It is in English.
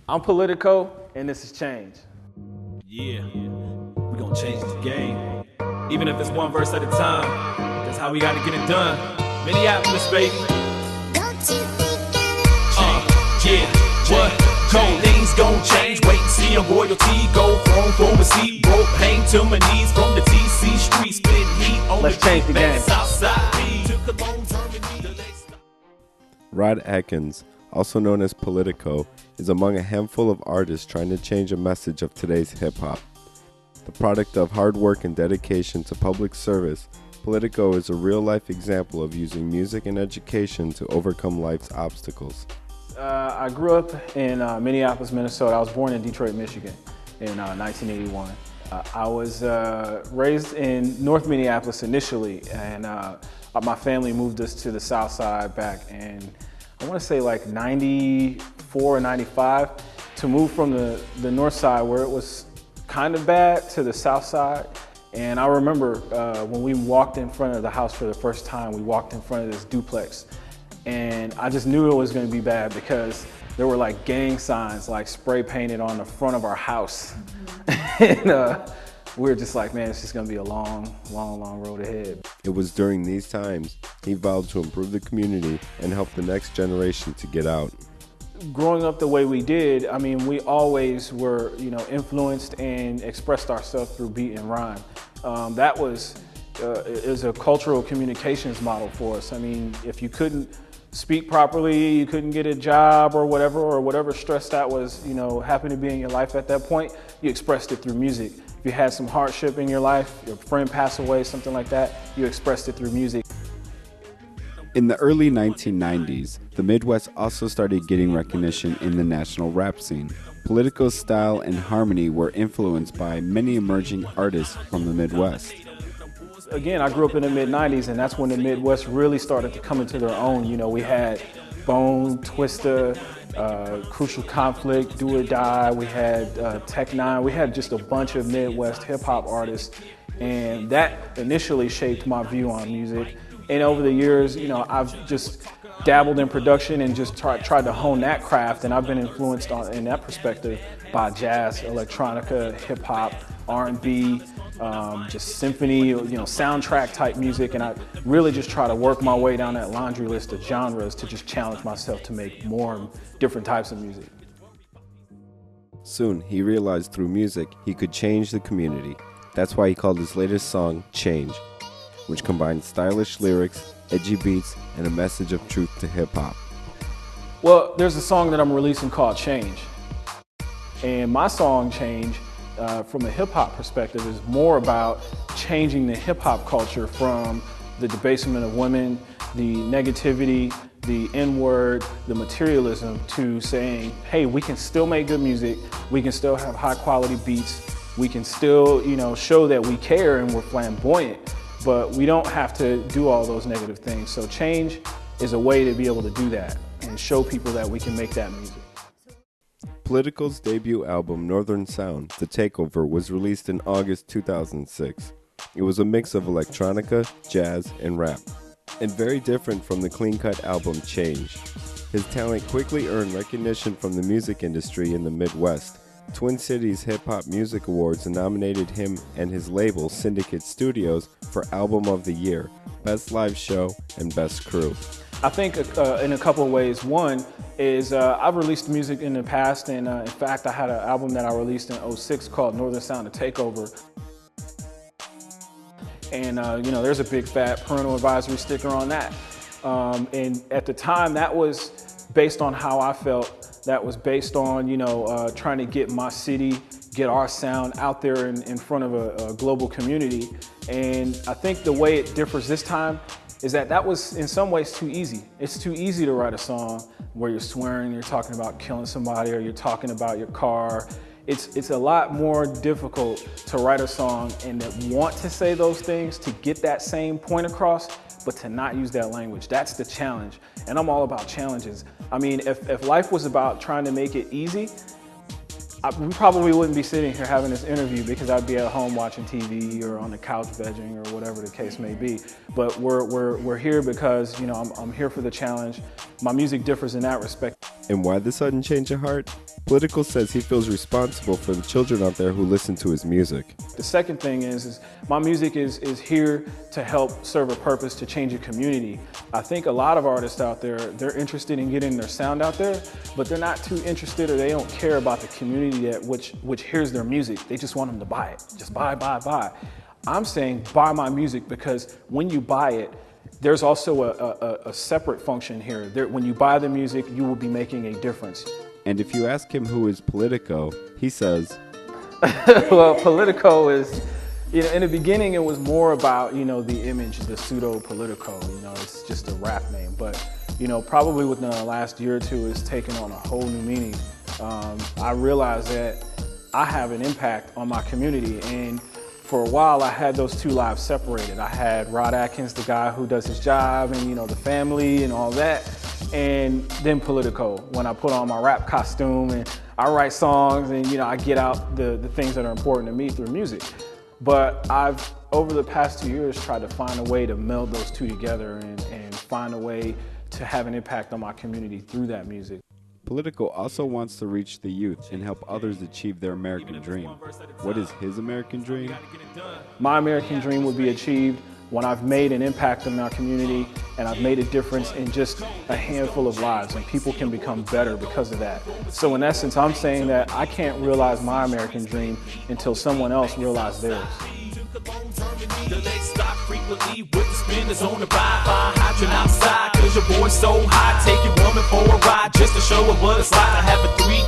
I'm Politico, and this is Change. Yeah, we gonna change the game. Even if it's one verse at a time, that's how we gotta get it done. Minneapolis, baby. Don't you think Yeah, what? Cold things gon' change. Wait and see your royalty go from a seat. Rope hang to my knees from the TC streets. Spit heat on Let's change the game. Southside. Took a long term and need to Rod Atkins, also known as Politico, is among a handful of artists trying to change a message of today's hip-hop. The product of hard work and dedication to public service, Politico is a real-life example of using music and education to overcome life's obstacles. I grew up in Minneapolis, Minnesota. I was born in Detroit, Michigan in 1981. I was raised in North Minneapolis initially, and my family moved us to the South Side back in, I want to say like 94 or 95, to move from the North Side where it was kind of bad to the South Side. And I remember when we walked in front of the house for the first time, we walked in front of this duplex. And I just knew it was going to be bad because there were like gang signs like spray painted on the front of our house. And we were just like, man, it's just going to be a long, long, long road ahead. It was during these times he vowed to improve the community and help the next generation to get out. Growing up the way we did, I mean, we always were, influenced and expressed ourselves through beat and rhyme. That was is a cultural communications model for us. I mean, if you couldn't speak properly, you couldn't get a job or whatever stress that was, happened to be in your life at that point, you expressed it through music. If you had some hardship in your life, your friend passed away, something like that, you expressed it through music. In the early 1990s, the Midwest also started getting recognition in the national rap scene. Politico's style and harmony were influenced by many emerging artists from the Midwest. Again, I grew up in the mid-90s, and that's when the Midwest really started to come into their own. We had Bone, Twista, Crucial Conflict, Do or Die, we had Tech Nine, we had just a bunch of Midwest hip-hop artists, and that initially shaped my view on music. And over the years, I've just dabbled in production and just tried to hone that craft, and I've been influenced in that perspective by jazz, electronica, hip-hop, R&B, just symphony, soundtrack type music, and I really just try to work my way down that laundry list of genres to just challenge myself to make more different types of music. Soon, he realized through music he could change the community. That's why he called his latest song Change, which combined stylish lyrics, edgy beats, and a message of truth to hip-hop. Well, there's a song that I'm releasing called Change. And my song, Change, from a hip-hop perspective, is more about changing the hip-hop culture from the debasement of women, the negativity, the N-word, the materialism, to saying, hey, we can still make good music, we can still have high-quality beats, we can still, show that we care and we're flamboyant, but we don't have to do all those negative things. So Change is a way to be able to do that and show people that we can make that music. Politico's debut album, Northern Sound, The Takeover, was released in August 2006. It was a mix of electronica, jazz, and rap, and very different from the clean-cut album Change. His talent quickly earned recognition from the music industry in the Midwest. Twin Cities Hip Hop Music Awards nominated him and his label, Syndicate Studios, for Album of the Year, Best Live Show, and Best Crew. I think in a couple of ways. One is I've released music in the past, and in fact I had an album that I released in '06 called Northern Sound, The Takeover. And there's a big fat parental advisory sticker on that. And at the time that was based on how I felt. That was based on, trying to get my city, get our sound out there in front of a global community. And I think the way it differs this time is that was in some ways too easy. It's too easy to write a song where you're swearing, you're talking about killing somebody, or you're talking about your car. It's a lot more difficult to write a song and to want to say those things, to get that same point across, but to not use that language. That's the challenge. And I'm all about challenges. I mean, if life was about trying to make it easy, we probably wouldn't be sitting here having this interview, because I'd be at home watching TV or on the couch vegging or whatever the case may be. But we're here because, I'm here for the challenge. My music differs in that respect. And why the sudden change of heart? Politico says he feels responsible for the children out there who listen to his music. The second thing is my music is here to help serve a purpose to change a community. I think a lot of artists out there, they're interested in getting their sound out there, but they're not too interested, or they don't care about the community which hears their music. They just want them to buy it. Just buy, buy, buy. I'm saying buy my music, because when you buy it, there's also a separate function here. When you buy the music, you will be making a difference. And if you ask him who is Politico, he says, well, Politico is, in the beginning it was more about, the image, the pseudo Politico, it's just a rap name. But, probably within the last year or two, it's taken on a whole new meaning. I realized that I have an impact on my community, and for a while I had those two lives separated. I had Rod Atkins, the guy who does his job, and the family and all that, and then Politico, when I put on my rap costume and I write songs and I get out the things that are important to me through music. But I've, over the past 2 years, tried to find a way to meld those two together and find a way to have an impact on my community through that music. Politico also wants to reach the youth and help others achieve their American dream. What is his American dream? My American dream would be achieved when I've made an impact in my community and I've made a difference in just a handful of lives, and people can become better because of that. So in essence, I'm saying that I can't realize my American dream until someone else realizes theirs. The legs stop frequently with the spinners on the ride. Fire hydrant outside, cause your boy's so hot. Take your woman for a ride just to show her what it's like to have a 3